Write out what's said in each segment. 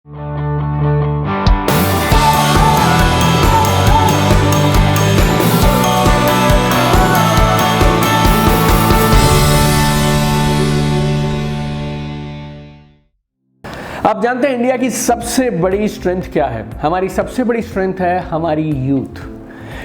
आप जानते हैं इंडिया की सबसे बड़ी स्ट्रेंथ क्या है? हमारी सबसे बड़ी स्ट्रेंथ है हमारी यूथ।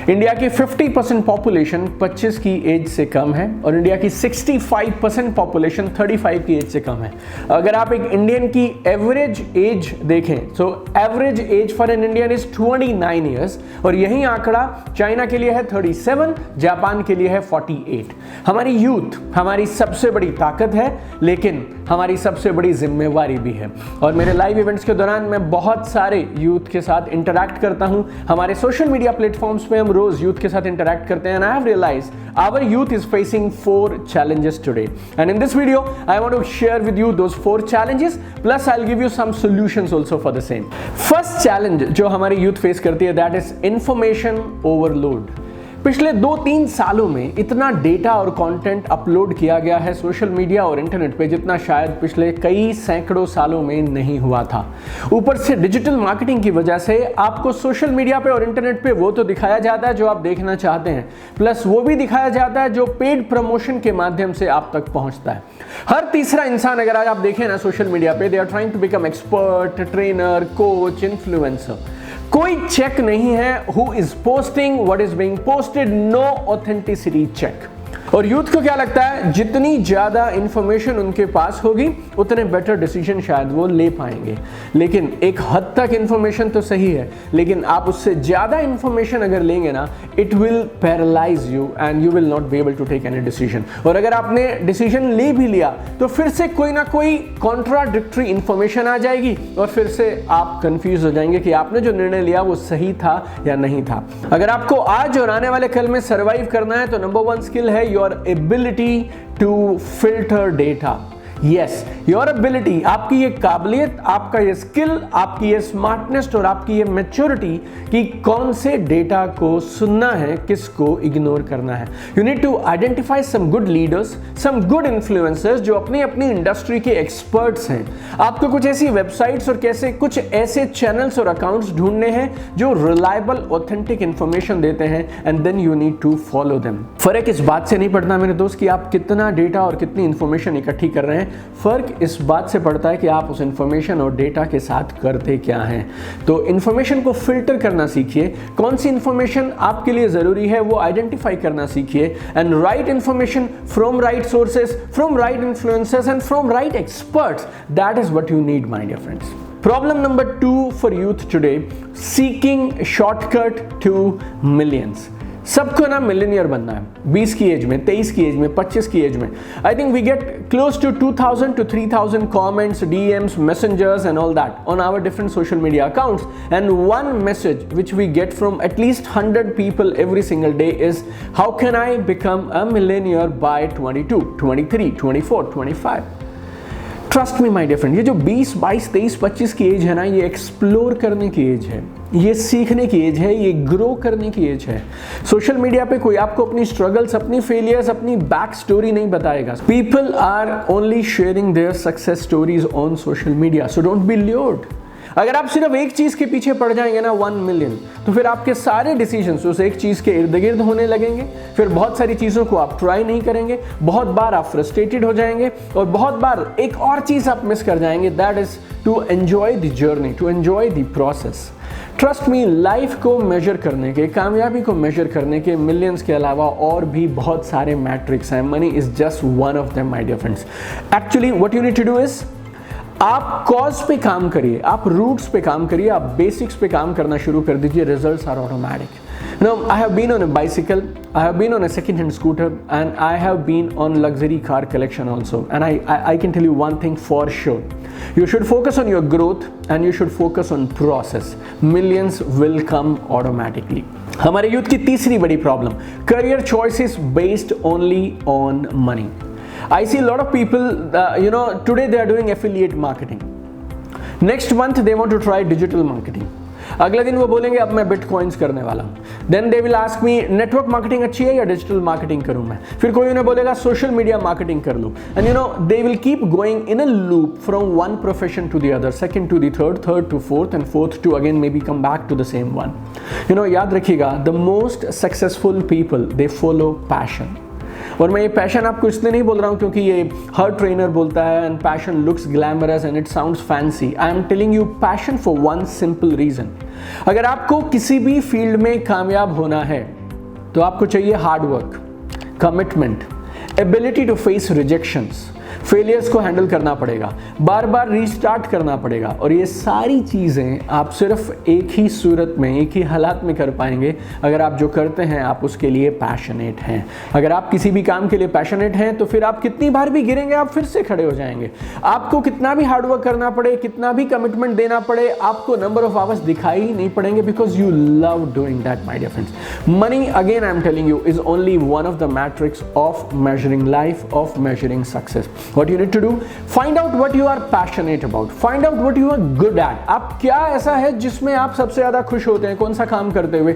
इंडिया की 50% पॉपुलेशन 25 की एज से कम है और इंडिया की 65% पॉपुलेशन 35 की एज से कम है। अगर आप एक इंडियन की एवरेज एज देखें तो average age for an Indian is 29 years और यही आंकड़ा चाइना के लिए है 37, जापान के लिए है 48। हमारी यूथ हमारी सबसे बड़ी ताकत है, लेकिन हमारी सबसे बड़ी जिम्मेवारी भी है। और मेरे लाइव इवेंट्स के दौरान मैं बहुत सारे यूथ के साथ इंटरैक्ट करता हूं। हमारे सोशल मीडिया प्लेटफॉर्म्स पे हम रोज यूथ के साथ इंटरैक्ट करते हैं and I have realised our youth is facing 4 challenges today, and in this video I want to share with you those 4 challenges plus I'll give you some solutions also for the same. First challenge जो हमारी youth face करती है that is information overload. पिछले 2-3 सालों में इतना data और content upload किया गया है सोशल मीडिया और इंटरनेट पे जितना शायद पिछले कई सैकड़ों सालों में नहीं हुआ था। ऊपर से डिजिटल मार्केटिंग की वजह से आपको सोशल मीडिया पे और इंटरनेट पे वो तो दिखाया जाता है जो आप देखना चाहते हैं, प्लस वो भी दिखाया जाता है जो पेड प्रमोशन के माध्यम से आप तक पहुंचता है। हर तीसरा इंसान अगर आज आप देखें ना सोशल मीडिया पे, they are trying to become expert, trainer, coach, influencer. कोई चेक नहीं है who is posting what is being posted, no authenticity check. और यूथ को क्या लगता है जितनी ज्यादा इंफॉर्मेशन उनके पास होगी उतने बेटर डिसीजन शायद वो ले पाएंगे। लेकिन एक हद तक इंफॉर्मेशन तो सही है, लेकिन आप उससे ज्यादा इंफॉर्मेशन अगर लेंगे ना, it will paralyse you and you will not be able to take any decision. और अगर आपने डिसीजन ले भी लिया तो फिर से कोई ना कोई कॉन्ट्राडिक्टरी इंफॉर्मेशन आ जाएगी और फिर से आप कंफ्यूज हो जाएंगे कि आपने जो निर्णय लिया वो सही था या नहीं था। अगर आपको आज और आने वाले कल में सर्वाइव करना है तो नंबर 1 स्किल है your ability to filter data. Yes, your ability, आपकी ये काबिलियत, आपका ये स्किल, आपकी ये स्मार्टनेस और आपकी ये मैच्योरिटी कि कौन से डेटा को सुनना है, किसको इग्नोर करना है। You need to identify some good leaders, some good influencers जो अपनी अपनी इंडस्ट्री के एक्सपर्ट्स हैं। आपको कुछ ऐसी वेबसाइट्स और कुछ ऐसे चैनल्स और अकाउंट्स ढूंढने हैं जो रिलायबल ऑथेंटिक इंफॉर्मेशन देते हैं and then you need to follow them. फर्क इस बात से नहीं पड़ता मेरे दोस्त कि आप कितना डेटा और कितनी इंफॉर्मेशन इकट्ठी कर रहे हैं, फर्क इस बात से पड़ता है कि आप उस इंफॉर्मेशन और डेटा के साथ करते क्या हैं। तो इंफॉर्मेशन को फिल्टर करना सीखिए, कौन सी इंफॉर्मेशन आपके लिए जरूरी है वो आइडेंटिफाई करना सीखिए and right information from right sources, from right influencers and from right experts. That is what you need my dear friends. Problem number 2 for youth today, seeking shortcut to millions. सबको ना millionaire बनना है 20 की age में, 23 की age में, 25 की age में। I think we get close to 2000 to 3000 comments, DMs, messengers and all that on our different social media accounts, and one message which we get from at least 100 people every single day is how can I become a millionaire by 22, 23, 24, 25। Trust me my dear friend, ये जो 20, 22, 23, 25 की as है ना, ये explore करने की as है, ये सीखने की एज है, ये ग्रो करने की एज है। सोशल मीडिया पे कोई आपको अपनी स्ट्रगल्स, अपनी फेलियर्स, अपनी बैक स्टोरी नहीं बताएगा। People are only sharing their success stories on social media, so don't be lured. अगर आप सिर्फ एक चीज के पीछे पड़ जाएंगे ना 1 मिलियन, तो फिर आपके सारे डिसीजंस उस एक चीज के इर्द गिर्द होने लगेंगे। फिर बहुत सारी चीजों को आप ट्राई नहीं करेंगे, बहुत बार आप फ्रस्ट्रेटेड हो जाएंगे और बहुत बार एक और चीज आप मिस कर जाएंगे, that is to enjoy the journey, to enjoy the process. Trust me, life को मेजर करने के, कामयाबी को मेजर करने के मिलियंस के अलावा और भी बहुत सारे मैट्रिक्स हैं। Money is just one of them my dear friends. Actually what you need to do is, आप कॉज पे काम करिए, आप रूट्स पे काम करिए, आप बेसिक्स पे काम करना शुरू कर दीजिए, results are automatic. You know, I have been on a bicycle, I have been on a second-hand scooter, and I have been on luxury car collection also. And I can tell you one thing for sure. You should focus on your growth and you should focus on process. Millions will come automatically. हमारे youth की तीसरी बड़ी problem, career choices based only on money. I see a lot of people, today they are doing affiliate marketing. Next month they want to try digital marketing. अगले दिन वो बोलेंगे अब मैं बिटकॉइंस करने वाला हूँ। Then they will ask me network marketing अच्छी है या डिजिटल मार्केटिंग करूं मैं, फिर कोई उन्हें बोलेगा सोशल मीडिया मार्केटिंग कर लूं, and you know they will keep going in a loop from one profession to the other, second to the third, third to fourth and fourth to again maybe come back to the same one. You know याद रखिएगा, the most successful people they follow passion. और मैं ये passion आपको इसलिए नहीं बोल रहा हूँ क्योंकि ये हर ट्रेनर बोलता है and passion looks glamorous and it sounds fancy. I am telling you passion for one simple reason. अगर आपको किसी भी फील्ड में कामयाब होना है तो आपको चाहिए hard work, commitment, ability to face rejections, failures को हैंडल करना पड़ेगा, बार बार रीस्टार्ट करना पड़ेगा, और ये सारी चीज़ें आप सिर्फ एक ही सूरत में, एक ही हालात में कर पाएंगे अगर आप जो करते हैं आप उसके लिए पैशनेट हैं। अगर आप किसी भी काम के लिए पैशनेट हैं तो फिर आप कितनी बार भी गिरेंगे आप फिर से खड़े हो जाएंगे। आपको कितना भी हार्डवर्क करना पड़े, कितना भी कमिटमेंट देना पड़े, आपको नंबर ऑफ आवर्स दिखाई ही नहीं पड़ेंगे because you love doing that my dear friends. Money again I am telling you is only one of the metrics of measuring life, of measuring success. What you need to do, find out what you are passionate about, find out what you are good at। आप क्या ऐसा है जिसमें आप सबसे ज्यादा खुश होते हैं, कौन सा काम करते हुए,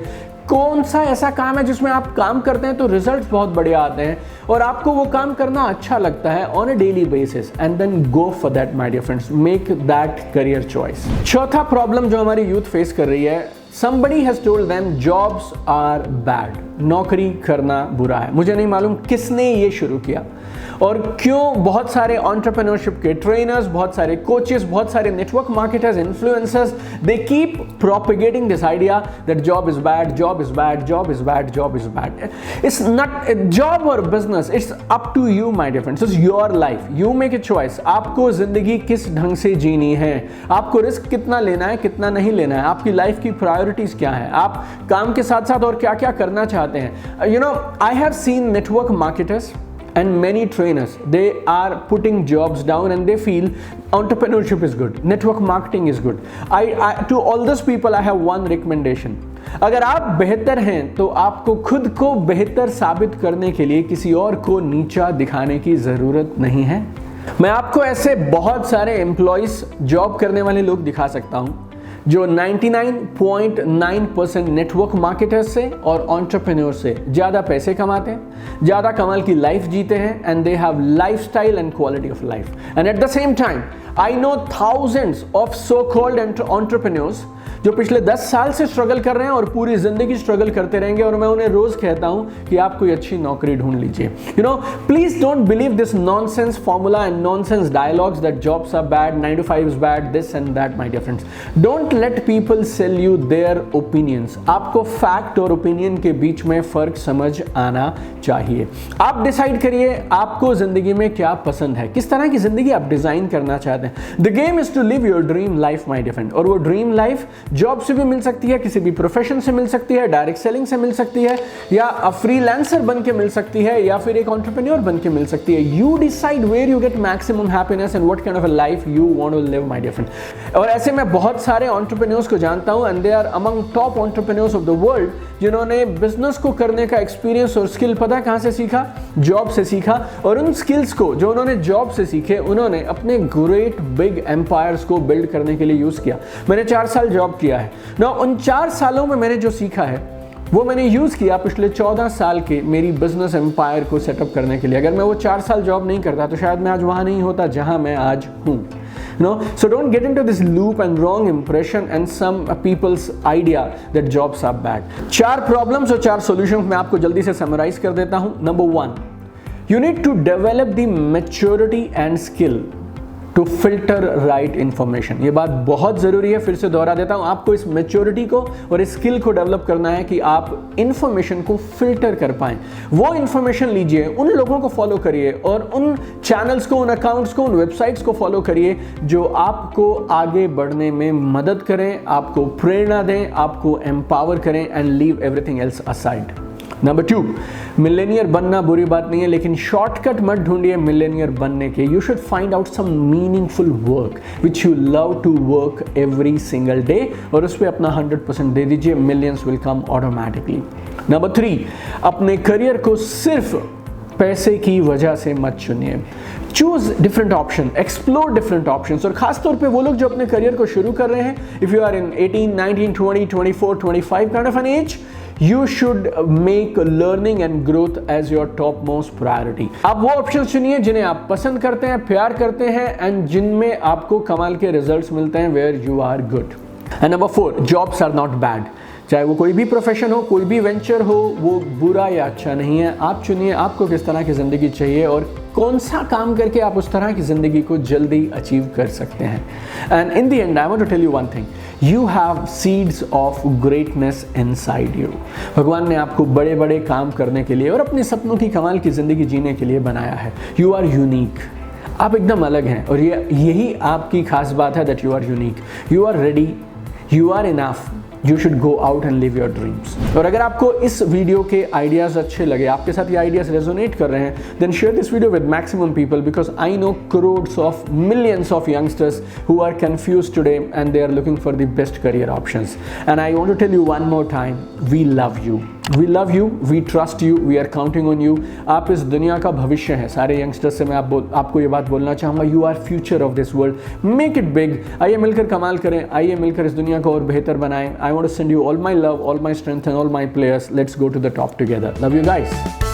कौन सा ऐसा काम है जिसमें आप काम करते हैं तो रिजल्ट्स बहुत बढ़िया आते हैं और आपको वो काम करना अच्छा लगता है on a daily basis, and then go for that my dear friends, make that career choice. चौथा प्रॉब्लम जो हमारी यूथ फेस कर रही है, somebody has told them jobs are bad, नौकरी करना बुरा है। मुझे नहीं मालूम किसने ये शुरू किया और क्यों बहुत सारे एंटरप्रेन्योरशिप के ट्रेनर्स, बहुत सारे कोचेस, बहुत सारे network marketers, influencers, they keep propagating this idea that job is bad, job is bad, job is bad, job is bad. It's not job और business, it's up to you my dear friends, it's your life, you make a choice. आपको जिंदगी किस ढंग से जीनी है, आपको risk कितना लेना है, कितना नहीं लेना है, आपकी लाइफ की प्रायोरिटीज क्या है, आप काम के साथ साथ और क्या क्या करना चाहते हैं। You know I have seen network marketers and many trainers, they are putting jobs down and they feel entrepreneurship is good, network marketing is good. To all those people I have one recommendation, अगर आप बेहतर हैं तो आपको खुद को बेहतर साबित करने के लिए किसी और को नीचा दिखाने की जरूरत नहीं है। मैं आपको ऐसे बहुत सारे एम्प्लॉइज, जॉब करने वाले लोग दिखा सकता हूं जो 99.9% नेटवर्क मार्केटर्स से और एंटरप्रेन्योर से ज़्यादा पैसे कमाते हैं, ज़्यादा कमाल की लाइफ जीते हैं, and they have lifestyle and quality of life. And at the same time I know thousands of so called entrepreneurs जो पिछले 10 साल से स्ट्रगल कर रहे हैं और पूरी जिंदगी स्ट्रगल करते रहेंगे, और मैं उन्हें रोज कहता हूं कि आप कोई अच्छी नौकरी ढूंढ लीजिए। You know please don't believe this nonsense formula and nonsense dialogues that jobs are bad, 9 to 5 is bad, this and that my dear friends. Don't let people sell you their opinions. आपको fact और opinion के बीच में फर्क समझ आना चाहिए। आप डिसाइड करिए आपको जिंदगी में क्या पसंद है, किस तरह की जिंदगी आप डिजाइन करना चाहते हैं। The game is to live your dream life my dear friend, और वो ड्रीम लाइफ जॉब से भी मिल सकती है, किसी भी प्रोफेशन से मिल सकती है, डायरेक्ट सेलिंग से मिल सकती है, या फ्रीलांसर बन के मिल सकती है, या फिर एक एंटरप्रेन्योर बन के मिल सकती है। You decide where you get maximum happiness and what kind of a life you want to live my dear friend. और ऐसे मैं बहुत सारे एंटरप्रेन्योर्स को जानता हूं and they are among top entrepreneurs of the world, जिन्होंने बिजनेस को करने का एक्सपीरियंस और स्किल पता कहां से सीखा? जॉब से सीखा। और उन स्किल्स को जो उन्होंने जॉब से सीखे, उन्होंने अपने ग्रेट बिग एम्पायर्स को बिल्ड करने के लिए यूज किया। मैंने 4 साल जॉब किया है ना, उन 4 सालों में मैंने जो सीखा है वो मैंने यूज किया पिछले 14 साल के मेरी बिजनेस एम्पायर को सेटअप करने के लिए। अगर मैं वो 4 साल जॉब नहीं करता तो शायद मैं आज वहां नहीं होता जहां मैं आज हूं। No, so don't get into this loop and wrong impression and some people's idea that jobs are bad. 4 problems और 4 solutions मैं आपको जल्दी से summarize कर देता हूं। Number 1, you need to develop the maturity and skill to filter right information. ये बात बहुत ज़रूरी है, फिर से दोहरा देता हूँ। आपको इस मैच्योरिटी को और इस स्किल को डेवलप करना है कि आप इंफॉर्मेशन को फिल्टर कर पाएं। वो इंफॉर्मेशन लीजिए, उन लोगों को फॉलो करिए और उन चैनल्स को, उन अकाउंट्स को, उन वेबसाइट्स को फॉलो करिए जो आपको आगे बढ़ने में मदद करें, आपको प्रेरणा दें, आपको एम्पावर करें, and leave everything else aside. Number 2, Millionaire बनना बुरी बात नहीं है, लेकिन शॉर्टकट मत ढूंढिए मिलेनियर बनने के। You should find out some meaningful work which you love to work every single day, और उस पर अपना 100% दे दीजिए। Millions will come automatically. Number 3, अपने करियर को सिर्फ पैसे की वजह से मत चुनिए। Choose different option, explore different options, और खासतौर पे वो लोग जो अपने करियर को शुरू कर रहे हैं, if you are in 18, 19, 20, 24, 25 kind of an age, you should make learning and growth as your top most priority. आप वो ऑप्शन चुनिए जिन्हें आप पसंद करते हैं, प्यार करते हैं एंड जिनमें आपको कमाल के रिजल्ट्स मिलते हैं, where you are good. And number 4, jobs are not bad. चाहे वो कोई भी प्रोफेशन हो, कोई भी वेंचर हो, वो बुरा या अच्छा नहीं है। आप चुनिए आपको किस तरह की ज़िंदगी चाहिए और कौन सा काम करके आप उस तरह की ज़िंदगी को जल्दी अचीव कर सकते हैं। And in the end I want to tell you one thing, you have seeds of greatness inside you. भगवान ने आपको बड़े बड़े काम करने के लिए और अपने सपनों की कमाल की ज़िंदगी जीने के लिए बनाया है। यू आर यूनिक, आप एकदम अलग हैं और यही आपकी खास बात है, that you are unique, you are ready, you are enough, you should go out and live your dreams. और अगर आपको इस वीडियो के आइडियाज़ अच्छे लगे, आपके साथ ये आइडियाज़ रेजोनेट कर रहे हैं, then share this video with maximum people, because I know crores of millions of youngsters who are confused today and they are looking for the best career options. And I want to tell you one more time, we love you, we love you, we trust you, we are counting on you. आप इस दुनिया का भविष्य हैं। सारे youngsters से मैं आपको ये बात बोलना चाहूँगा, you are future of this world, make it big. आइए मिलकर कमाल करें, आइए मिलकर इस दुनिया को और बेहतर बनाएं। I want to send you all my love, all my strength and all my players. Let's go to the top together. Love you guys.